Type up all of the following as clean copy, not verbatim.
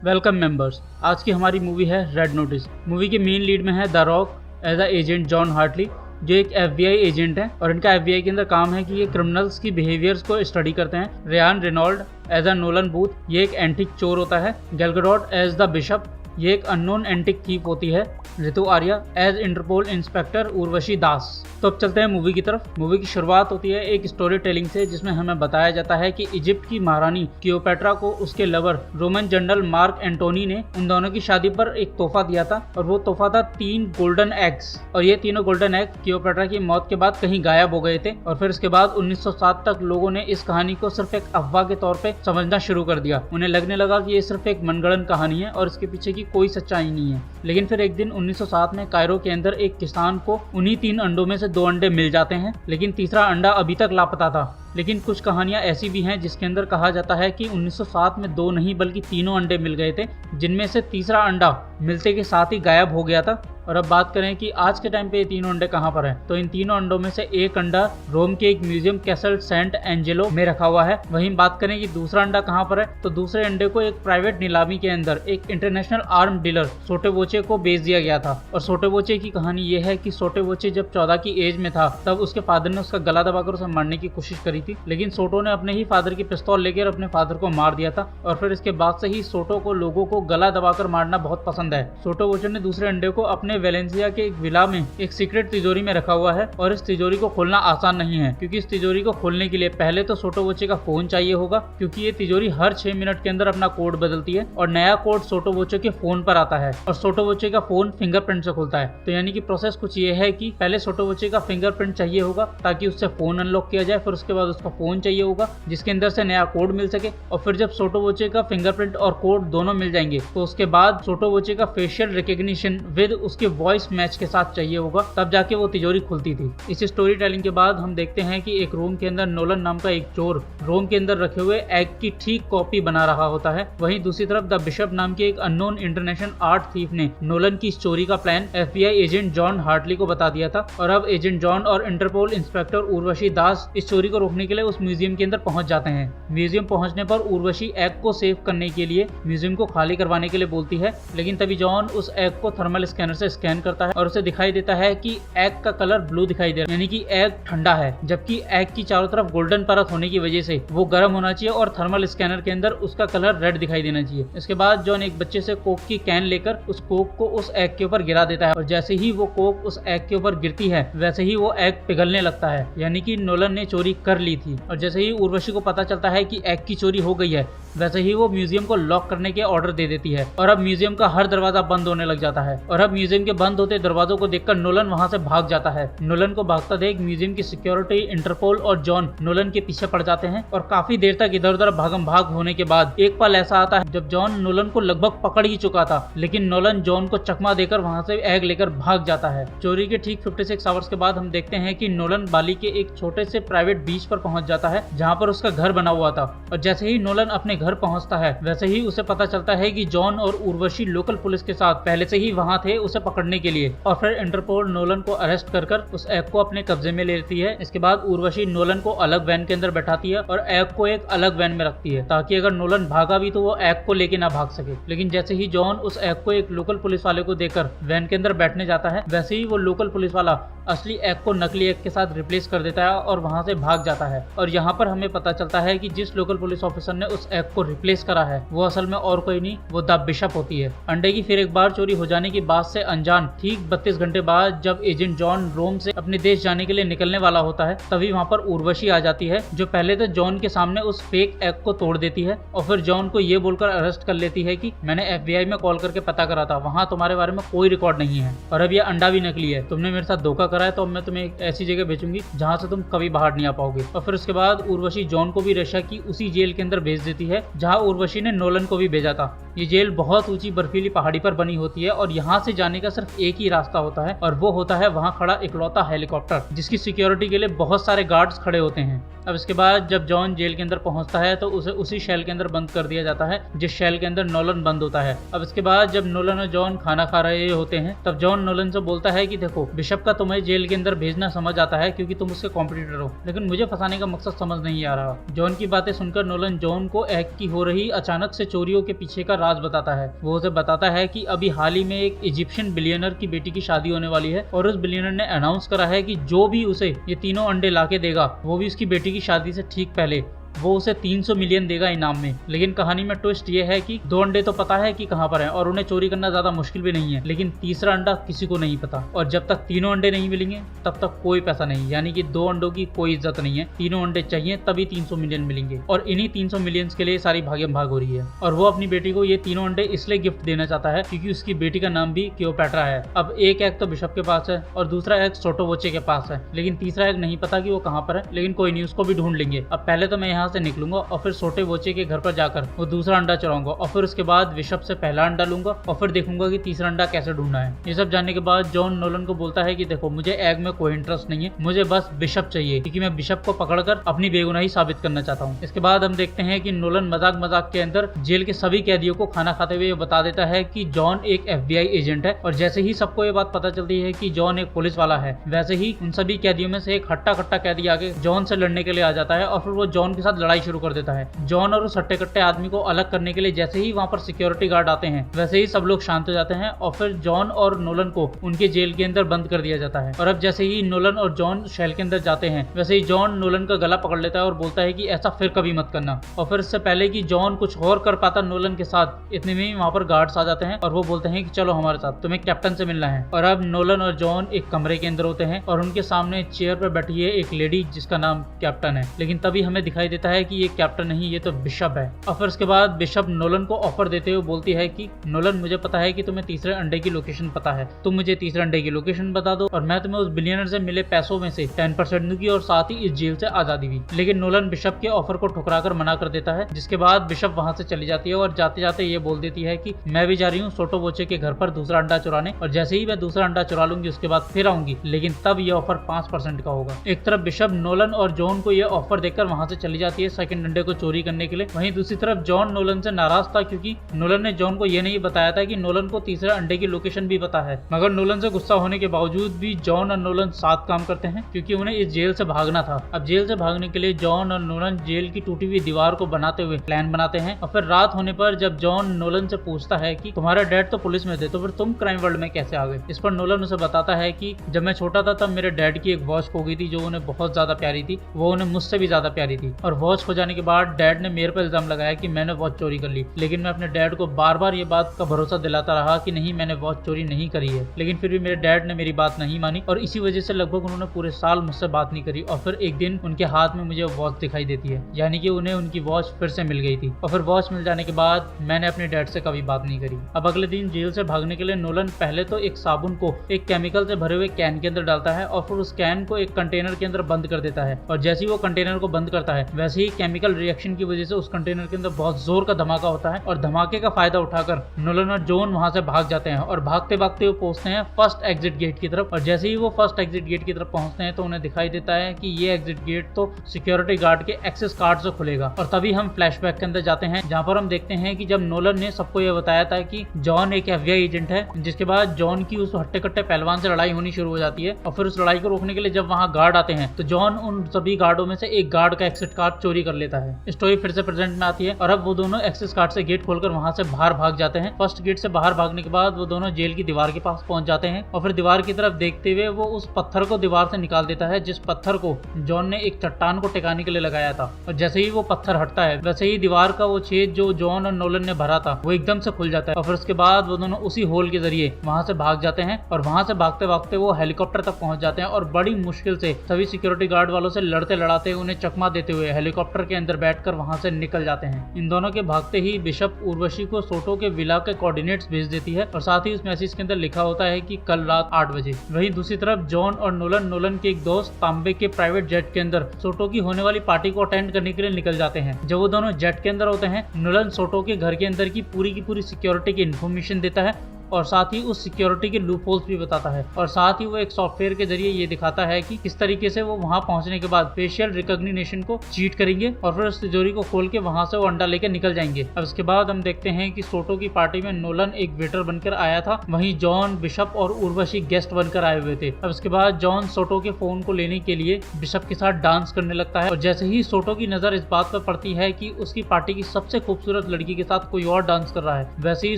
Welcome members. आज की हमारी मूवी है रेड नोटिस। मूवी के मेन लीड में है the Rock as a agent John Hartley, जो एक FBI एजेंट है और इनका FBI के अंदर काम है कि ये क्रिमिनल्स की बिहेवियर्स को स्टडी करते हैं। Ryan Reynold as a Nolan Booth, ये एक एंटिक चोर होता है। Gal Gadot as the bishop, ये एक अननोन एंटिक थीफ होती है। Ritu Arya as Interpol inspector Urvashi Das. तो अब चलते हैं मूवी की तरफ। मूवी की शुरुआत होती है एक स्टोरी टेलिंग से, जिसमें हमें बताया जाता है कि इजिप्ट की महारानी क्लियोपेट्रा को उसके lover Roman general Mark Antony ने उन दोनों की शादी पर एक तोहफा दिया था, और वो तोहफा था 3 गोल्डन एग्स। और ये तीनों गोल्डन एग क्लियोपेट्रा की मौत के बाद कहीं गायब हो गए थे, और फिर इसके बाद 1907 तक लोगों ने इस कहानी को सिर्फ एक अफवाह के तौर पे समझना शुरू कर दिया। उन्हें लगने लगा कि ये सिर्फ एक मनगढ़ंत कहानी है और इसके पीछे की कोई सच्चाई नहीं है। लेकिन फिर एक दिन 1907 में कायरो के अंदर एक किसान को उन्हीं 3 अंडों में से 2 अंडे मिल जाते हैं, लेकिन तीसरा अंडा अभी तक लापता था। लेकिन कुछ कहानियां ऐसी भी हैं जिसके अंदर कहा जाता है कि 1907 में 2 नहीं बल्कि 3 अंडे मिल गए थे, जिनमें से तीसरा अंडा मिलते के साथ ही गायब हो गया था। और अब बात करें कि आज के टाइम पे ये 3 अंडे कहाँ पर हैं, तो इन 3 अंडों में से एक अंडा रोम के एक म्यूजियम कैसल सेंट एंजेलो में रखा हुआ है। वहीं बात करें कि दूसरा अंडा कहाँ पर है, तो दूसरे अंडे को एक प्राइवेट नीलामी के अंदर एक इंटरनेशनल आर्म डीलर सोटेबोचे को बेच दिया गया था। और सोटेबोचे की कहानी ये है कि सोटेबोचे जब 14 की एज में था, तब उसके फादर ने उसका गला दबाकर उसे मारने की कोशिश करी थी, लेकिन सोटो ने अपने ही फादर की पिस्तौल लेकर अपने फादर को मार दिया था। और फिर इसके बाद से ही सोटो को लोगों को गला दबाकर मारना बहुत पसंद है। सोटेबोचे ने दूसरे अंडे को अपने वेलेंसिया के एक विला में एक सीक्रेट तिजोरी में रखा हुआ है, और इस तिजोरी को खोलना आसान नहीं है, क्योंकि इस तिजोरी को खोलने के लिए पहले तो सोटोबोचे का फोन चाहिए होगा, क्योंकि ये तिजोरी हर 6 मिनट के अंदर अपना कोड बदलती है और नया कोड सोटोबोचे के फोन पर आता है, और सोटोबोचे का फोन फिंगरप्रिंट से खुलता है। तो यानी कि प्रोसेस कुछ ये है कि पहले सोटोबोचे का फिंगरप्रिंट चाहिए होगा ताकि उससे फोन अनलॉक किया जाए, फिर उसके बाद उसका फोन चाहिए होगा जिसके अंदर से नया कोड मिल सके, और फिर जब सोटोबोचे का फिंगरप्रिंट और कोड दोनों मिल जाएंगे तो उसके बाद सोटोबोचे का फेशियल रिकॉग्निशन विद उसके वॉइस मैच के साथ चाहिए होगा, तब जाके वो तिजोरी खुलती थी। इस स्टोरी टेलिंग के बाद हम देखते हैं कि एक रूम के अंदर नोलन नाम का एक चोर रोम के अंदर रखे हुए एग की ठीक कॉपी बना रहा होता है। वहीं दूसरी तरफ द बिशप नाम के एक अननोन इंटरनेशनल आर्ट थीफ ने नोलन की इस चोरी का plan FBI agent John Hartley को बता दिया था, और अब एजेंट जॉन और इंटरपोल इंस्पेक्टर उर्वशी दास इस चोरी को रोकने के लिए उस म्यूजियम के अंदर पहुंच जाते हैं। म्यूजियम पहुंचने पर उर्वशी एग को सेव करने के लिए म्यूजियम को खाली करवाने के लिए बोलती है, लेकिन तभी जॉन उस एग को थर्मल स्कैनर से स्कैन करता है और उसे दिखाई देता है कि एग का कलर ब्लू दिखाई दे रहा है, यानी कि एग ठंडा है, जबकि एग की चारों तरफ गोल्डन परत होने की वजह से वो गर्म होना चाहिए और थर्मल स्कैनर के अंदर उसका कलर रेड दिखाई देना चाहिए। इसके बाद जॉन एक बच्चे से कोक की कैन लेकर उस कोक को उस एग के ऊपर गिरा देता है, और जैसे ही वो कोक उस एग के ऊपर गिरती है वैसे ही वो एग पिघलने लगता है, यानी कि नोलन ने चोरी कर ली थी। और जैसे ही उर्वशी को पता चलता है कि एग की चोरी हो गई है, वैसे ही वो म्यूजियम को लॉक करने के ऑर्डर दे देती है, और अब म्यूजियम का हर दरवाजा बंद होने लग जाता है। और अब म्यूजियम के बंद होते दरवाजों को देखकर नोलन वहां से भाग जाता है। नोलन को भागता देख म्यूजियम की सिक्योरिटी, इंटरपोल और जॉन नोलन के पीछे पड़ जाते हैं, और काफी देर तक इधर उधर भागम भाग होने के बाद एक पल ऐसा आता है जब जॉन नोलन को लगभग पकड़ ही चुका था, लेकिन नोलन जॉन को चकमा देकर वहां से एग लेकर भाग जाता है। चोरी के ठीक 56 आवर्स के बाद हम देखते हैं कि नोलन बाली के एक छोटे से प्राइवेट बीच पर पहुंच जाता है, जहां पर उसका घर बना हुआ था। और जैसे ही नोलन अपने घर पहुंचता है, वैसे ही उसे पता चलता है कि जॉन और उर्वशी लोकल पुलिस के साथ पहले से ही वहां थे उसे पकड़ने के लिए, और फिर इंटरपोल नोलन को अरेस्ट कर उस एग को अपने कब्जे में ले लेती है। इसके बाद उर्वशी नोलन को अलग वैन के अंदर बैठाती है और एग को एक अलग वैन में रखती है, ताकि अगर नोलन भागा भी तो वो एग को लेके ना भाग सके। लेकिन जैसे ही जॉन उस एग को एक लोकल पुलिस वाले को देकर वैन के अंदर बैठने जाता है, वैसे ही वो लोकल पुलिस वाला असली एग को नकली एग के साथ रिप्लेस कर देता है और वहां से भाग जाता है। और यहाँ पर हमें पता चलता है कि जिस लोकल पुलिस ऑफिसर ने उस एग को रिप्लेस करा है वो असल में और कोई नहीं, वो द बिशप होती है। अंडे की फिर एक बार चोरी हो जाने की बात से अनजान ठीक 32 घंटे बाद जब एजेंट जॉन रोम से अपने देश जाने के लिए निकलने वाला होता है, तभी वहाँ पर उर्वशी आ जाती है, जो पहले तो जॉन के सामने उस फेक एग को तोड़ देती है, और फिर जॉन को ये बोलकर अरेस्ट कर लेती है कि मैंने FBI में कॉल करके पता करा था, वहाँ तुम्हारे बारे में कोई रिकॉर्ड नहीं है, और अब ये अंडा भी नकली है, तुमने मेरे साथ धोखा करा है, तो अब मैं तुम्हें एक ऐसी जगह भेजूंगी जहाँ से तुम कभी बाहर नहीं आ पाओगे। और फिर उसके बाद उर्वशी जॉन को भी रशिया की उसी जेल के अंदर भेज देती है जहाँ उर्वशी ने नोलन को भी भेजा था। ये जेल बहुत ऊंची बर्फीली पहाड़ी पर बनी होती है, और यहाँ से जाने का सिर्फ एक ही रास्ता होता है, और वो होता है वहाँ खड़ा इकलौता हेलीकॉप्टर, जिसकी सिक्योरिटी के लिए बहुत सारे गार्ड्स खड़े होते हैं। अब इसके बाद जब जॉन जेल के अंदर पहुंचता है तो उसे उसी शेल के अंदर बंद कर दिया जाता है जिस शेल के अंदर नोलन बंद होता है। अब इसके बाद जब नोलन और जॉन खाना खा रहे होते हैं, तब जॉन नोलन से बोलता है कि देखो, बिशप का तुम्हें जेल के अंदर भेजना समझ आता है क्योंकि तुम उसके कॉम्पिटिटर हो, लेकिन मुझे फंसाने का मकसद समझ नहीं आ रहा। जॉन की बातें सुनकर नोलन जॉन को एग की हो रही अचानक से चोरियों के पीछे का राज बताता है। वो उसे बताता है कि अभी हाल ही में एक इजिप्शियन बिलियनर की बेटी की शादी होने वाली है और उस बिलियनर ने अनाउंस करा है कि जो भी उसे ये तीनों अंडे लाके देगा, वो भी उसकी बेटी की शादी से ठीक पहले, वो उसे 300 मिलियन देगा इनाम में। लेकिन कहानी में ट्विस्ट ये है कि 2 अंडे तो पता है कि कहाँ पर हैं और उन्हें चोरी करना ज्यादा मुश्किल भी नहीं है, लेकिन तीसरा अंडा किसी को नहीं पता। और जब तक तीनों अंडे नहीं मिलेंगे तब तक कोई पैसा नहीं, यानी कि 2 अंडों की कोई इज्जत नहीं है। तीनों अंडे चाहिए तभी 300 मिलियन मिलेंगे और इन्हीं 300 मिलियन के लिए सारी भागम भाग हो रही है। और वो अपनी बेटी को ये तीनों अंडे इसलिए गिफ्ट देना चाहता है क्योंकि उसकी बेटी का नाम भी क्लियोपेट्रा है। अब एक एग तो बिशप के पास है और दूसरा एग सोटोवोचे के पास है, लेकिन तीसरा एग नहीं पता कि वो कहाँ पर है, लेकिन कोई नहीं, उसको भी ढूंढ लेंगे। अब पहले तो मैं यहाँ से निकलूंगा और फिर सोटोवोचे के घर पर जाकर वो दूसरा अंडा चुराऊंगा और फिर उसके बाद बिशप से पहला अंडा लूंगा और फिर देखूंगा कि तीसरा अंडा कैसे ढूंढना है। ये सब जानने के बाद जॉन नोलन को बोलता है कि देखो, मुझे एग में कोई इंटरेस्ट नहीं है, मुझे बस बिशप चाहिए क्योंकि मैं बिशप को पकड़कर अपनी बेगुनाही साबित करना चाहता हूँ। इसके बाद हम देखते हैं कि नोलन मजाक मजाक के अंदर जेल के सभी कैदियों को खाना खाते हुए बता देता है कि जॉन एक FBI एजेंट है। और जैसे ही सबको ये बात पता चलती है कि जॉन एक पुलिस वाला है, वैसे ही उन सभी कैदियों में से एक हट्टा कट्टा कैदी आके जॉन से लड़ने के लिए आ जाता है और फिर वो जॉन के साथ लड़ाई शुरू कर देता है। जॉन और उस हट्टे कट्टे आदमी को अलग करने के लिए जैसे ही वहाँ पर सिक्योरिटी गार्ड आते हैं, वैसे ही सब लोग शांत हो जाते हैं और फिर जॉन और नोलन को उनके जेल के अंदर बंद कर दिया जाता है। और अब जैसे ही नोलन और जॉन शैल के अंदर जाते हैं, वैसे ही जॉन नोलन का गला पकड़ लेता है और बोलता है कि ऐसा फिर कभी मत करना। और फिर इससे पहले कि जॉन कुछ और कर पाता नोलन के साथ, इतने में ही वहाँ पर गार्ड्स आ जाते हैं और वो बोलते हैं कि चलो हमारे साथ, तुम्हें कैप्टन से मिलना है। और अब नोलन और जॉन एक कमरे के अंदर होते हैं और उनके सामने चेयर पर बैठी है एक लेडी जिसका नाम कैप्टन है। लेकिन तभी हमें दिखाई देता है कि ये कैप्टन नहीं, ये तो बिशप है। और फिर उसके बाद बिशप नोलन को ऑफर देते हुए बोलती है कि नोलन, मुझे पता है कि तुम्हें तीसरे अंडे की लोकेशन पता है, तुम मुझे तीसरे अंडे की लोकेशन बता दो और मैं तुम्हें उस बिलियनर से मिले पैसों में से 10% दूंगी और साथ ही इस जेल से आजादी भी। लेकिन नोलन बिशप के ऑफर को ठुकराकर मना कर देता है, जिसके बाद बिशप वहां से चली जाती है और जाते जाते ये बोल देती है कि मैं भी जा रही हूँ सोटोवोचे के घर पर दूसरा अंडा चुराने, और जैसे ही मैं दूसरा अंडा चुरा लूंगी उसके बाद फिर आऊंगी, लेकिन तब ये ऑफर 5% का होगा। एक तरफ बिशप नोलन और जॉन को ये ऑफर देकर वहां से चली जाती है सेकंड अंडे को चोरी करने के लिए। वहीं दूसरी तरफ जॉन नोलन से नाराज था क्योंकि नोलन ने जॉन को यह नहीं बताया था कि नोलन को तीसरे अंडे की लोकेशन भी पता है। मगर नोलन से गुस्सा होने के बावजूद भी जॉन और नोलन साथ काम करते हैं क्योंकि उन्हें इस जेल से भागना था। अब जेल से भागने के लिए जॉन और नोलन जेल की टूटी हुई दीवार को बनाते हुए प्लान बनाते हैं। और फिर रात होने पर जब जॉन नोलन से पूछता है कि तुम्हारे डैड तो पुलिस में थे, तो फिर तुम क्राइम वर्ल्ड में कैसे आ गए? इस पर नोलन उसे बताता है कि जब मैं छोटा था तब मेरे डैड की एक वॉच खो गई थी जो उन्हें बहुत ज्यादा प्यारी थी, वो उन्हें मुझसे भी ज्यादा प्यारी थी। और वॉच खो जाने के बाद डैड ने मेरे पर इल्जाम लगाया कि मैंने वॉच चोरी कर ली। लेकिन मैं अपने डैड को बार बार ये बात का भरोसा दिलाता रहा कि नहीं, मैंने वॉच चोरी नहीं करी है। लेकिन फिर भी मेरे डैड ने मेरी बात नहीं मानी और इसी वजह से लगभग उन्होंने पूरे साल मुझसे बात नहीं करी। और फिर एक दिन उनके हाथ में मुझे वॉच दिखाई देती है, यानी कि उन्हें उनकी वॉच फिर से मिल गई थी। और फिर वॉच मिल जाने के बाद मैंने अपने डैड से कभी बात नहीं करी। अब अगले दिन जेल से भागने के लिए नोलन पहले तो एक साबुन को एक केमिकल से भरे हुए कैन के अंदर डालता है और फिर उस कैन को एक कंटेनर के अंदर बंद कर देता है। और जैसे ही वो कंटेनर को बंद करता है, वैसे ही केमिकल रिएक्शन की वजह से उस कंटेनर के अंदर बहुत जोर का धमाका होता है और धमाके का फायदा उठाकर नोलन और जॉन वहां से भाग जाते हैं। और भागते भागते वो पहुंचते हैं फर्स्ट एग्जिट गेट की तरफ। और जैसे ही वो फर्स्ट एग्जिट गेट की तरफ पहुंचते हैं तो उन्हें दिखाई देता है कि ये एग्जिट गेट तो सिक्योरिटी गार्ड के एक्सेस कार्ड से खुलेगा। और तभी हम फ्लैशबैक के अंदर जाते हैं जहां पर हम देखते हैं कि जब नोलन ने सबको ये बताया था कि जॉन एक FBI एजेंट है, जिसके बाद जॉन की उस हट्टे कट्टे पहलवान से लड़ाई होनी शुरू हो जाती है। और फिर उस लड़ाई को रोकने के लिए जब वहां गार्ड आते हैं तो जॉन उन सभी गार्डों में से एक गार्ड का एक्सेस कार्ड चोरी कर लेता है। स्टोरी फिर से प्रेजेंट में आती है और अब वो दोनों एक्सेस कार्ड से गेट खोलकर वहां से बाहर भाग जाते हैं। फर्स्ट गेट से बाहर भागने के बाद वो दोनों जेल की दीवार के पास पहुंच जाते हैं और फिर दीवार की तरफ देखते हुए वो उस पत्थर को दीवार से निकाल देता है जिस पत्थर को जॉन ने एक चट्टान को टिकाने के लिए लगाया था। और जैसे ही वो पत्थर हटता है, वैसे ही दीवार का वो छेद जो जॉन और नोलन ने भरा था वो एकदम से खुल जाता है। और फिर उसके बाद वो दोनों उसी होल के जरिए वहां से भाग जाते हैं और वहां से भागते भागते वो हेलीकॉप्टर तक पहुंच जाते हैं और बड़ी मुश्किल से सभी सिक्योरिटी गार्ड वालों से लड़ते लड़ाते उन्हें चकमा देते हुए हेलीकॉप्टर के अंदर बैठकर वहां से निकल जाते हैं। इन दोनों के भागते ही बिशप उर्वशी को सोटो के विला के कोऑर्डिनेट्स भेज देती है और साथ ही उस मैसेज के अंदर लिखा होता है कि कल रात 8 बजे। वहीं दूसरी तरफ जॉन और नोलन के एक दोस्त तांबे के प्राइवेट जेट के अंदर सोटो की होने वाली पार्टी को अटेंड करने के लिए निकल जाते हैं। जब वो दोनों जेट के अंदर होते हैं, नोलन सोटो के घर के अंदर की पूरी सिक्योरिटी की इन्फॉर्मेशन देता है और साथ ही उस सिक्योरिटी के लूप होल्स भी बताता है, और साथ ही वो एक सॉफ्टवेयर के जरिए ये दिखाता है कि किस तरीके से वो वहां पहुंचने के बाद फेशियल रिकॉग्निशन को चीट करेंगे और फिर उस तिजोरी को खोल के वहां से वो अंडा लेकर निकल जाएंगे। अब इसके बाद हम देखते हैं कि सोटो की पार्टी में नोलन एक वेटर बनकर आया था, वहीं जॉन, बिशप और उर्वशी गेस्ट बनकर आए हुए थे। अब इसके बाद जॉन सोटो के फोन को लेने के लिए बिशप के साथ डांस करने लगता है, और जैसे ही सोटो की नजर इस बात पर पड़ती है कि उसकी पार्टी की सबसे खूबसूरत लड़की के साथ कोई और डांस कर रहा है, वैसे ही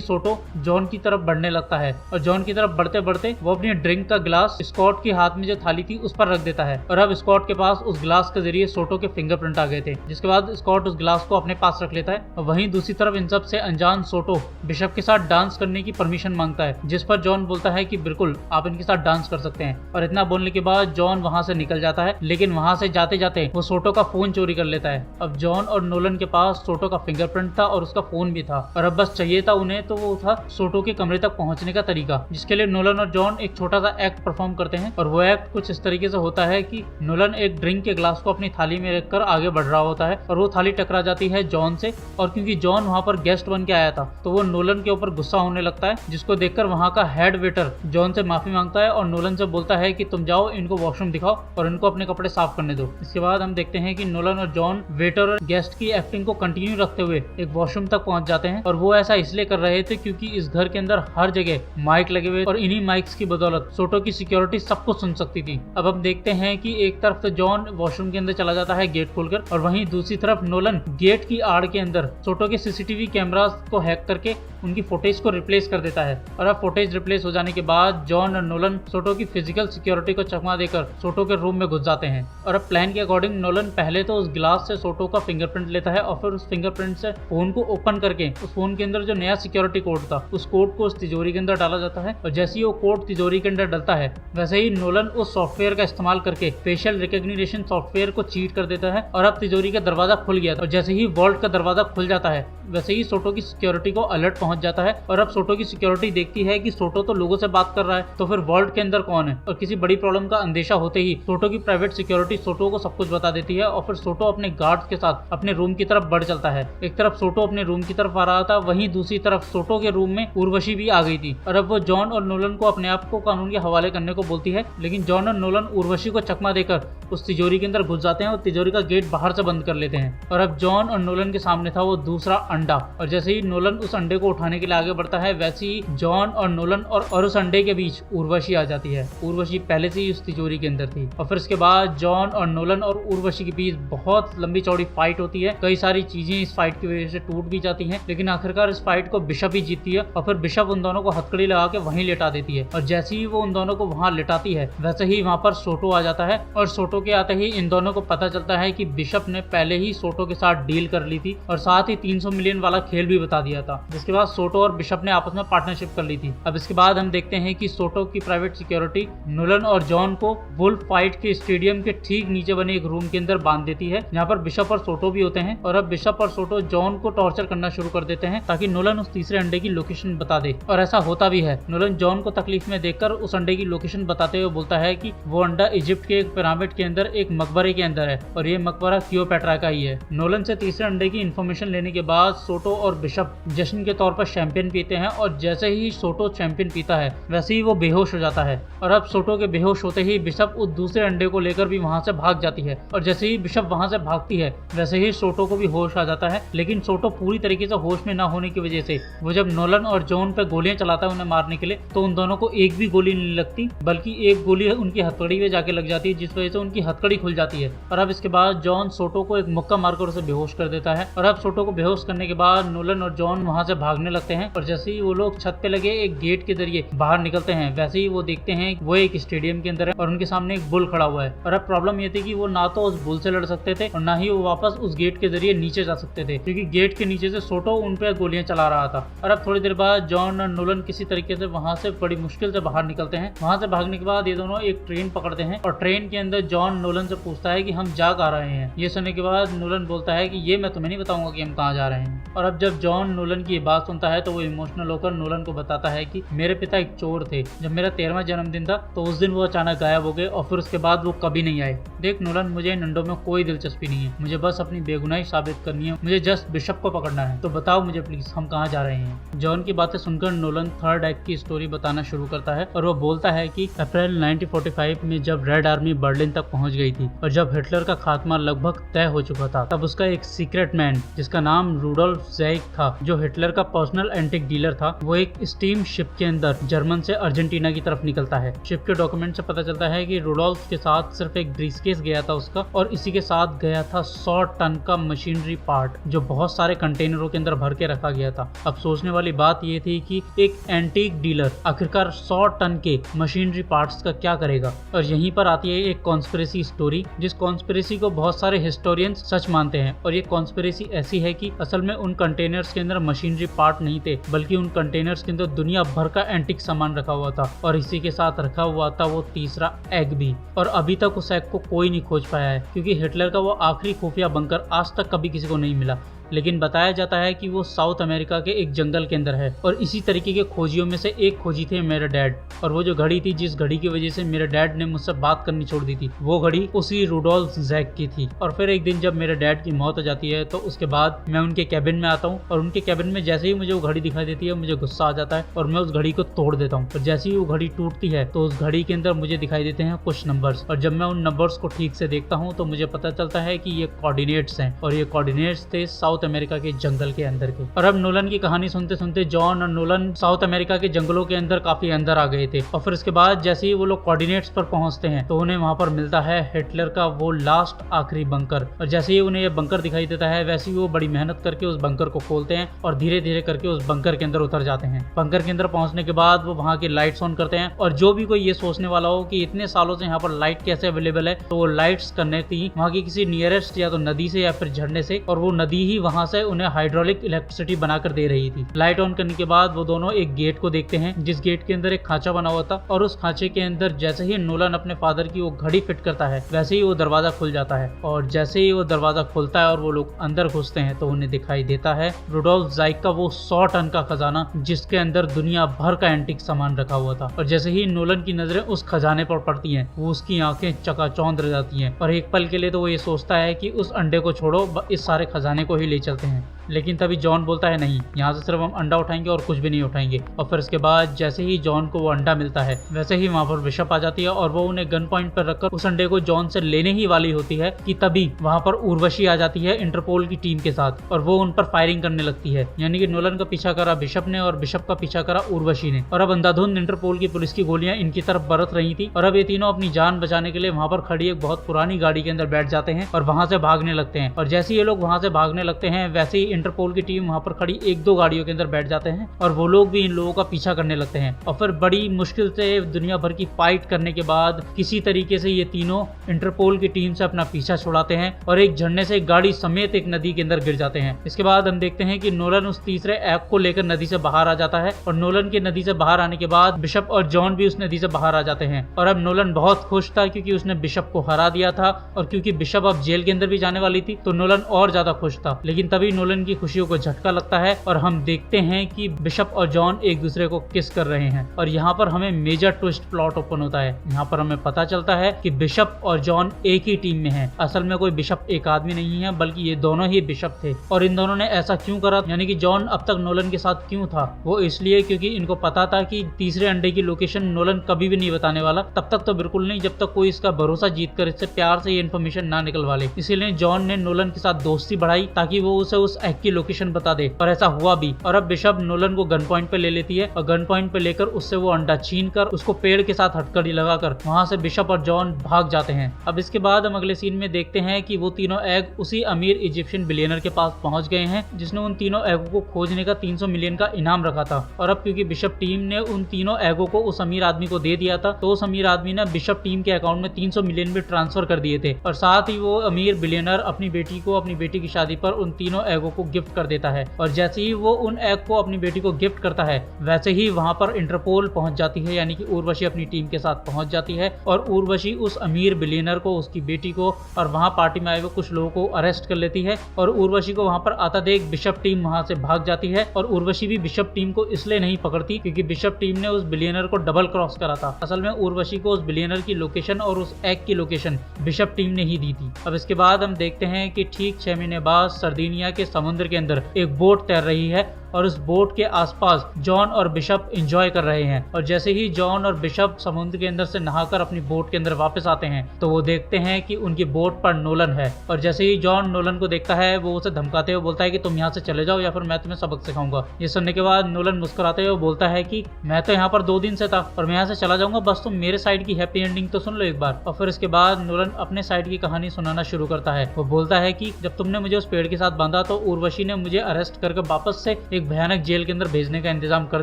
सोटो जॉन की तरफ बढ़ने लगता है, और जॉन की तरफ बढ़ते बढ़ते वो अपनी ड्रिंक का गिलास स्कॉट के हाथ में जो थाली थी उस पर रख देता है, और अब स्कॉट के पास उस गिलास के जरिए सोटो के फिंगरप्रिंट आ गए थे, जिसके बाद स्कॉट उस गिलास को अपने पास रख लेता है। और वहीं दूसरी तरफ इन सब से अनजान सोटो बिशप के साथ डांस करने की परमिशन मांगता है, जिस पर जॉन बोलता है कि बिल्कुल आप इनके साथ डांस कर सकते हैं। और इतना बोलने के बाद जॉन वहां से निकल जाता है, लेकिन वहां से जाते जाते वो सोटो का फोन चोरी कर लेता है। अब जॉन और नोलन के पास सोटो का फिंगरप्रिंट था और उसका फोन भी था, और अब बस चाहिए था उन्हें तो वो था सोटो के कमरे तक पहुंचने का तरीका, जिसके लिए नोलन और जॉन एक छोटा सा एक्ट परफॉर्म करते हैं। और वो एक्ट कुछ इस तरीके से होता है कि नोलन एक ड्रिंक के ग्लास को अपनी थाली में रखकर आगे बढ़ रहा होता है, और वो थाली टकरा जाती है जॉन से, और क्योंकि जॉन वहां पर गेस्ट बन के आया था तो वो नोलन के ऊपर गुस्सा होने लगता है, जिसको देखकर वहां का हेड वेटर जॉन से माफी मांगता है और नोलन से बोलता है कि तुम जाओ, इनको वॉशरूम दिखाओ और इनको अपने कपड़े साफ करने दो। इसके बाद हम देखते हैं कि नोलन और जॉन वेटर और गेस्ट की एक्टिंग को कंटिन्यू रखते हुए एक वॉशरूम तक पहुंच जाते हैं, और वो ऐसा इसलिए कर रहे थे क्योंकि इस घर के अंदर हर जगह माइक लगे हुए, और इन्हीं माइक्स की बदौलत सोटो की सिक्योरिटी सब कुछ सुन सकती थी। अब हम देखते हैं कि एक तरफ तो जॉन वॉशरूम के अंदर चला जाता है गेट खोलकर, और वहीं दूसरी तरफ नोलन गेट की आड़ के अंदर सोटो के सीसीटीवी कैमरास को हैक करके उनकी फुटेज को रिप्लेस कर देता है। और अब फुटेज रिप्लेस हो जाने के बाद जॉन और नोलन सोटो की फिजिकल सिक्योरिटी को चकमा देकर सोटो के रूम में घुस जाते हैं। और अब प्लान के अकॉर्डिंग नोलन पहले तो उस गिलास से सोटो का फिंगरप्रिंट लेता है, और फिर उस फिंगरप्रिंट से फोन को ओपन करके उस फोन के अंदर जो नया सिक्योरिटी कोड था उस कोड को उस तिजोरी के अंदर डाला जाता है, और जैसे ही वो कोड तिजोरी के अंदर डलता है वैसे ही नोलन उस सॉफ्टवेयर का इस्तेमाल करके फेशियल रिकॉग्निशन सॉफ्टवेयर को चीट कर देता है, और अब तिजोरी का दरवाजा खुल गया था। और जैसे ही वॉल्ट का दरवाजा खुल जाता है वैसे ही सोटो की सिक्योरिटी को अलर्ट पहुंच जाता है, और अब सोटो की सिक्योरिटी देखती है कि सोटो तो लोगों से बात कर रहा है, तो फिर वॉल्ट के अंदर कौन है। और किसी बड़ी प्रॉब्लम का अंदेशा होते ही सोटो की प्राइवेट सिक्योरिटी सोटो को सब कुछ बता देती है, और फिर सोटो अपने गार्ड्स के साथ अपने रूम की तरफ बढ़ चलता है। एक तरफ सोटो अपने रूम की तरफ आ रहा था, वहीं दूसरी तरफ सोटो के रूम में उर्वशी भी आ गई थी, और अब वो जॉन और नोलन को अपने आप को कानून के हवाले करने को बोलती है, लेकिन जॉन और नोलन उर्वशी को चकमा देकर उस तिजोरी के अंदर घुस जाते हैं और तिजोरी का गेट बाहर से बंद कर लेते हैं। और अब जॉन और नोलन के सामने था वो दूसरा अंडा, और जैसे ही नोलन उस अंडे को उठाने के लिए आगे बढ़ता है वैसे ही जॉन और नोलन और उस अंडे के बीच उर्वशी आ जाती है। उर्वशी पहले से ही उस तिजोरी के अंदर थी, और फिर उसके बाद जॉन और नोलन और उर्वशी के बीच बहुत लंबी चौड़ी फाइट होती है। कई सारी चीजें इस फाइट की वजह से टूट भी जाती हैं, लेकिन आखिरकार इस फाइट को बिशप ही जीतती है, और फिर बिशप उन दोनों को हथकड़ी लगा के वहीं लेटा देती है। और जैसे ही वो उन दोनों को वहां लेटाती है वैसे ही वहां पर सोटो आ जाता है, और सोटो के आते ही इन दोनों को पता चलता है कि बिशप ने पहले ही सोटो के साथ डील कर ली थी, और साथ ही 300 मिलियन वाला खेल भी बता दिया था, जिसके बाद सोटो और बिशप ने आपस में पार्टनरशिप कर ली थी। अब इसके बाद हम देखते हैं कि सोटो की प्राइवेट सिक्योरिटी नोलन और जॉन को वुल्फ फाइट के स्टेडियम के ठीक नीचे बने एक रूम के अंदर बांध देती है, जहाँ पर बिशप और सोटो भी होते हैं। और अब बिशप और सोटो जॉन को टॉर्चर करना शुरू कर देते हैं ताकि नोलन उस तीसरे अंडे की लोकेशन बता दे, और ऐसा होता भी है। नोलन जॉन को तकलीफ में देखकर उस अंडे की लोकेशन बताते हुए बोलता है कि वो अंडा इजिप्ट के एक पिरामिड के अंदर एक मकबरे के अंदर है, और ये मकबरा क्लियोपेट्रा का ही है। नोलन से तीसरे अंडे की इन्फॉर्मेशन लेने के बाद सोटो और बिशप जश्न के तौर पर शैंपियन पीते हैं, और जैसे ही सोटो चैंपियन पीता है वैसे ही वो बेहोश हो जाता है। और अब सोटो के बेहोश होते ही बिशप उस दूसरे अंडे को लेकर भी वहां से भाग जाती है, और जैसे ही बिशप वहां से भागती है वैसे ही सोटो को भी होश आ जाता है। लेकिन सोटो पूरी तरीके से होश में ना होने की वजह से वो जब नोलन और जॉन पे गोलियां चलाता है उन्हें मारने के लिए, तो उन दोनों को एक भी गोली नहीं लगती, बल्कि एक गोली उनकी हथकड़ी में जाके लग जाती है, जिस वजह से उनकी हथकड़ी खुल जाती है। और अब इसके बाद जॉन सोटो को एक मुक्का मारकर उसे बेहोश कर देता है, और अब सोटो को बेहोश करने के बाद नोलन और जॉन वहां से भागने लगते हैं, और जैसे ही वो लोग छत पे लगे एक गेट के जरिए बाहर निकलते हैं वैसे ही वो देखते हैं वो एक स्टेडियम के अंदर है, और उनके सामने एक बुल खड़ा हुआ है। और अब प्रॉब्लम ये थी कि वो ना तो उस बुल से लड़ सकते थे और ना ही वो वापस उस गेट के जरिए नीचे जा सकते थे, क्योंकि गेट के नीचे से सोटो उन पे गोलियां चला रहा था। और अब थोड़ी देर बाद जॉन और नोलन किसी तरीके से वहां से बड़ी मुश्किल से बाहर निकलते हैं। वहां से भागने के बाद ये दोनों एक ट्रेन पकड़ते हैं, और ट्रेन के अंदर जॉन नोलन से पूछता है कि हम जा कहाँ रहे हैं। ये सुनने के बाद नोलन बोलता है कि ये मैं तुम्हें नहीं बताऊंगा कि हम कहाँ जा रहे हैं। और अब जब जॉन नोलन की बात सुनता है तो वो इमोशनल होकर नोलन को बताता है कि मेरे पिता एक चोर थे, जब मेरा 13वां जन्मदिन था तो उस दिन वो अचानक गायब हो गए, और फिर उसके बाद वो कभी नहीं आए। देख नोलन, मुझे इन अंडों में कोई दिलचस्पी नहीं है, मुझे बस अपनी बेगुनाही साबित करनी है, मुझे जस्ट बिशप को पकड़ना है, तो बताओ मुझे प्लीज हम कहाँ जा रहे हैं। जॉन की बातें सुनकर नोलन थर्ड एक्ट की स्टोरी बताना शुरू करता है और वो बोलता है कि अप्रैल 1945 में जब रेड आर्मी बर्लिन तक पहुंच गई थी और जब हिटलर का खात्मा लगभग तय हो चुका था, तब उसका एक सीक्रेट मैन जिसका नाम रूडोल्फ ज़ाइग था, जो हिटलर का पर्सनल एंटिक डीलर था, वो एक स्टीम शिप के अंदर जर्मन से अर्जेंटीना की तरफ निकलता है। शिप के डॉक्यूमेंट से पता चलता है कि रूडोल्फ के साथ सिर्फ एक ब्रीफकेस गया था उसका, और इसी के साथ गया था 100 टन का मशीनरी पार्ट जो बहुत सारे कंटेनरों के अंदर भर के रखा गया था। अब सोचने वाली बात ये थी कि एक एंटीक डीलर आखिरकार 100 टन के मशीनरी पार्ट्स का क्या करेगा। और यहीं पर आती है एक कॉन्स्पिरेसी स्टोरी, जिस कॉन्स्पिरेसी को बहुत सारे हिस्टोरियंस सच मानते हैं। और ये कॉन्स्पिरेसी ऐसी है कि असल में उन कंटेनर्स के अंदर मशीनरी पार्ट नहीं थे, बल्कि उन कंटेनर्स के अंदर दुनिया भर का एंटीक सामान रखा हुआ था, और इसी के साथ रखा हुआ था वो तीसरा एग भी। और अभी तक उस एग को कोई नहीं खोज पाया है, क्योंकि हिटलर का वो आखिरी खुफिया बंकर आज तक कभी किसी को नहीं मिला। लेकिन बताया जाता है कि वो साउथ अमेरिका के एक जंगल के अंदर है। और इसी तरीके के खोजियों में से एक खोजी थे मेरे डैड। और वो जो घड़ी थी, जिस घड़ी की वजह से मेरे डैड ने मुझसे बात करनी छोड़ दी थी, वो घड़ी उसी रूडोल्फ ज़ाइग की थी। और फिर एक दिन जब मेरे डैड की मौत हो जाती है, तो उसके बाद मैं उनके कैबिन में आता हूँ, और उनके कैबिन में जैसे ही मुझे वो घड़ी दिखाई देती है, मुझे गुस्सा आ जाता है और मैं उस घड़ी को तोड़ देता हूँ। और जैसे ही वो घड़ी टूटती है, तो उस घड़ी के अंदर मुझे दिखाई देते हैं कुछ नंबर्स। और जब मैं उन नंबर्स को ठीक से देखता हूँ, तो मुझे पता चलता है कि ये कोऑर्डिनेट्स हैं, और ये कोऑर्डिनेट्स थे साउथ अमेरिका के जंगल के अंदर के। और अब नोलन की कहानी सुनते सुनते जॉन और नोलन साउथ अमेरिका के जंगलों के अंदर काफी अंदर आ गए थे। और फिर उसके बाद जैसे ही वो लोग कोऑर्डिनेट्स पर पहुंचते हैं, तो उन्हें वहां पर मिलता है हिटलर का वो लास्ट आखिरी बंकर। और जैसे ही उन्हें ये बंकर दिखाई देता है, वैसे ही वो बड़ी मेहनत करके उस बंकर को खोलते हैं और धीरे धीरे करके उस बंकर के अंदर उतर जाते हैं। बंकर के अंदर पहुंचने के बाद वो वहां की लाइट्स ऑन करते हैं। और जो भी कोई ये सोचने वाला हो कि इतने सालों से यहाँ पर लाइट कैसे अवेलेबल है, तो वो लाइट्स कनेक्ट थी वहां की किसी नियरेस्ट या तो नदी से या फिर झरने से, और वो नदी ही वहां से उन्हें हाइड्रोलिक इलेक्ट्रिसिटी बनाकर दे रही थी। लाइट ऑन करने के बाद वो दोनों एक गेट को देखते हैं, जिस गेट के अंदर एक खांचा बना हुआ था। और उस खांचे के अंदर जैसे ही नोलन अपने फादर की वो घड़ी फिट करता है, वैसे ही वो दरवाजा खुल जाता है। और जैसे ही वो दरवाजा खुलता है और वो लोग अंदर घुसते हैं, तो उन्हें दिखाई देता है रूडोल्फ ज़ाइग का वो 100 टन का खजाना, जिसके अंदर दुनिया भर का एंटीक सामान रखा हुआ था। और जैसे ही नोलन की नजरें उस खजाने पर पड़ती हैं, वो उसकी आंखें चकाचौंध रह जाती हैं। और एक पल के लिए तो वो ये सोचता है कि उस अंडे को छोड़ो, इस सारे खजाने को ही ले चलते हैं। लेकिन तभी जॉन बोलता है नहीं, यहाँ से सिर्फ हम अंडा उठाएंगे और कुछ भी नहीं उठाएंगे। और फिर इसके बाद जैसे ही जॉन को वो अंडा मिलता है, वैसे ही वहाँ पर बिशप आ जाती है और वो उन्हें गन पॉइंट पर रखकर उस अंडे को जॉन से लेने ही वाली होती है कि तभी वहाँ पर उर्वशी आ जाती है इंटरपोल की टीम के साथ, और वो उन पर फायरिंग करने लगती है। यानी कि नोलन का पीछा करा बिशप ने और बिशप का पीछा करा उर्वशी ने। और अब अंधाधुंध इंटरपोल की पुलिस की गोलियां इनकी तरफ बरत रही थी। और अब ये तीनों अपनी जान बचाने के लिए वहाँ पर खड़ी एक बहुत पुरानी गाड़ी के अंदर बैठ जाते हैं और वहाँ से भागने लगते हैं। और जैसे ये लोग वहाँ से भागने लगते हैं, वैसे ही इंटरपोल की टीम वहाँ पर खड़ी एक दो गाड़ियों के अंदर बैठ जाते हैं और वो लोग भी इन लोगों का पीछा करने लगते हैं। और फिर बड़ी मुश्किल से दुनिया भर की फाइट करने के बाद किसी तरीके से ये तीनों इंटरपोल की टीम से अपना पीछा छुड़ाते हैं और एक झरने से गाड़ी समेत एक नदी के अंदर गिर जाते हैं। इसके बाद हम देखते हैं कि नोलन उस तीसरे एग को लेकर नदी से बाहर आ जाता है, और नोलन के नदी से बाहर आने के बाद बिशप और जॉन भी उस नदी से बाहर आ जाते हैं। और अब नोलन बहुत खुश था, क्योंकि उसने बिशप को हरा दिया था, और क्योंकि बिशप अब जेल के अंदर भी जाने वाली थी, तो नोलन और ज्यादा खुश था। लेकिन तभी नोलन की खुशियों को झटका लगता है और हम देखते हैं कि बिशप और जॉन एक दूसरे को किस कर रहे हैं। और यहाँ पर हमें मेजर ट्विस्ट प्लॉट ओपन होता है। यहाँ पर हमें पता चलता है कि बिशप और जॉन एक ही टीम में हैं। असल में कोई बिशप एक आदमी नहीं है, बल्कि ये दोनों ही बिशप थे। और इन दोनों ने ऐसा क्यों करा, यानी कि जॉन अब तक नोलन के साथ क्यों था, वो इसलिए क्योंकि इनको पता था कि तीसरे अंडे की लोकेशन नोलन कभी भी नहीं बताने वाला, तब तक तो बिल्कुल नहीं जब तक कोई इसका भरोसा जीत कर इससे प्यार से ये इन्फॉर्मेशन ना निकलवा ले। इसीलिए जॉन ने नोलन के साथ दोस्ती बढ़ाई ताकि वो उसे उस एग की लोकेशन बता दे, और ऐसा हुआ भी। और अब बिशप नोलन को गन पॉइंट पे ले लेती है, और गन पॉइंट पे लेकर उससे वो अंडा छीन कर उसको पेड़ के साथ हथकड़ी लगाकर वहां से बिशप और जॉन भाग जाते हैं। अब इसके बाद हम अगले सीन में देखते हैं कि वो तीनों एग उसी अमीर इजिप्शियन बिलियनर के पास पहुंच गए हैं, जिसने उन तीनों एगों को खोजने का 300 मिलियन का इनाम रखा था। और अब क्योंकि बिशप टीम ने उन तीनों एगों को उस अमीर आदमी को दे दिया था, तो उस अमीर आदमी ने बिशप टीम के अकाउंट में 300 मिलियन भी ट्रांसफर कर दिए थे। और साथ ही वो अमीर बिलियनर अपनी बेटी को अपनी बेटी की शादी पर उन तीनों एगों को गिफ्ट कर देता है। और जैसे ही वो उन एग को अपनी बेटी को गिफ्ट करता है, वैसे ही वहां पर इंटरपोल पहुंच जाती है, यानी कि उर्वशी अपनी टीम के साथ पहुंच जाती है। और उर्वशी उस अमीर बिलियनर को, उसकी बेटी को और वहां पार्टी में आए हुए कुछ लोगों को अरेस्ट कर लेती है। और उर्वशी को वहां पर आता देख बिशप टीम वहां से भाग जाती है। और उर्वशी भी बिशप टीम को इसलिए नहीं पकड़ती क्योंकि बिशप टीम ने उस बिलियनर को डबल क्रॉस करा था। असल में उर्वशी को उस बिलियनर की लोकेशन और उस एग की लोकेशन बिशप टीम ने ही दी थी। अब इसके बाद हम देखते हैं कि ठीक 6 महीने बाद सर्दिनिया के समुद्र के अंदर एक बोट तैर रही है और उस बोट के आसपास जॉन और बिशप एंजॉय कर रहे हैं। और जैसे ही जॉन और बिशप समुद्र के अंदर से नहाकर अपनी बोट के अंदर वापस आते हैं तो वो देखते हैं कि उनकी बोट पर नोलन है। और जैसे ही जॉन नोलन को देखता है वो उसे धमकाते हुए बोलता है कि तुम यहाँ से चले जाओ या फिर मैं तुम्हें सबक सिखाऊंगा। ये सुनने के बाद नोलन मुस्कुराते हुए बोलता है कि मैं तो यहाँ पर 2 दिन से था और मैं यहाँ से चला जाऊंगा, बस तुम मेरे साइड की हैप्पी एंडिंग तो सुन लो एक बार। और फिर इसके बाद नोलन अपने साइड की कहानी सुनाना शुरू करता है। वो बोलता है कि जब तुमने मुझे उस पेड़ के साथ बांधा तो उर्वशी ने मुझे अरेस्ट करके वापस से एक भयानक जेल के अंदर भेजने का इंतजाम कर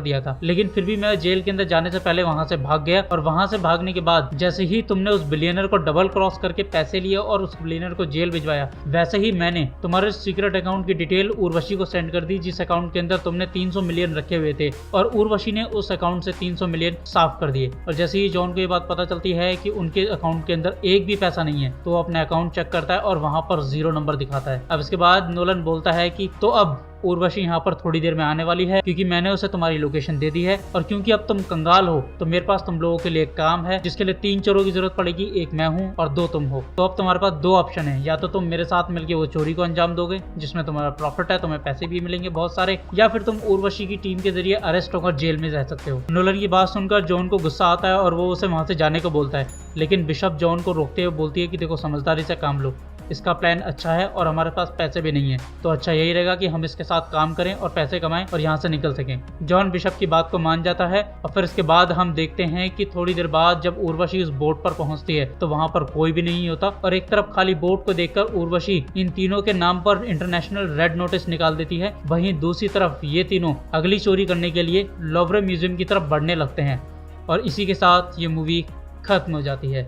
दिया था, लेकिन फिर भी मैं जेल के अंदर जाने से पहले वहां से भाग गया। और वहां से भागने के बाद जैसे ही तुमने उस बिलियनर को डबल क्रॉस करके पैसे लिए और उस बिलियनर को जेल भिजवाया, वैसे ही मैंने तुम्हारे सीक्रेट अकाउंट की डिटेल उर्वशी को सेंड कर दी, जिस अकाउंट के अंदर तुमने 300 मिलियन रखे हुए थे, और उर्वशी ने उस अकाउंट से 300 मिलियन साफ कर दिए। और जैसे ही जॉन को ये बात पता चलती है कि उनके अकाउंट के अंदर एक भी पैसा नहीं है तो वो अपने अकाउंट चेक करता है और वहां पर 0 नंबर दिखाता है। अब इसके बाद नोलन बोलता है कि तो अब उर्वशी यहाँ पर थोड़ी देर में आने वाली है, क्योंकि मैंने उसे तुम्हारी लोकेशन दे दी है, और क्योंकि अब तुम कंगाल हो तो मेरे पास तुम लोगों के लिए एक काम है जिसके लिए 3 चोरों की जरूरत पड़ेगी, एक मैं हूँ और 2 तुम हो। तो अब तुम्हारे पास 2 ऑप्शन है, या तो तुम मेरे साथ मिलकर वो चोरी को अंजाम दोगे जिसमें तुम्हारा प्रॉफिट है, तुम्हें पैसे भी मिलेंगे बहुत सारे, या फिर तुम उर्वशी की टीम के जरिए अरेस्ट होकर जेल में रह सकते हो। नोलन की बात सुनकर जॉन को गुस्सा आता है और वो उसे वहां से जाने को बोलता है, लेकिन बिशप जॉन को रोकते हुए बोलती है कि देखो समझदारी से काम लो, इसका प्लान अच्छा है और हमारे पास पैसे भी नहीं है, तो अच्छा यही रहेगा कि हम इसके साथ काम करें और पैसे कमाएं और यहाँ से निकल सकें। जॉन बिशप की बात को मान जाता है और फिर इसके बाद हम देखते हैं कि थोड़ी देर बाद जब उर्वशी उस बोट पर पहुंचती है तो वहां पर कोई भी नहीं होता, और एक तरफ खाली बोट को देखकर उर्वशी इन तीनों के नाम पर इंटरनेशनल रेड नोटिस निकाल देती है। वहीं दूसरी तरफ ये तीनों अगली चोरी करने के लिए लॉवरे म्यूजियम की तरफ बढ़ने लगते हैं और इसी के साथ ये मूवी खत्म हो जाती है।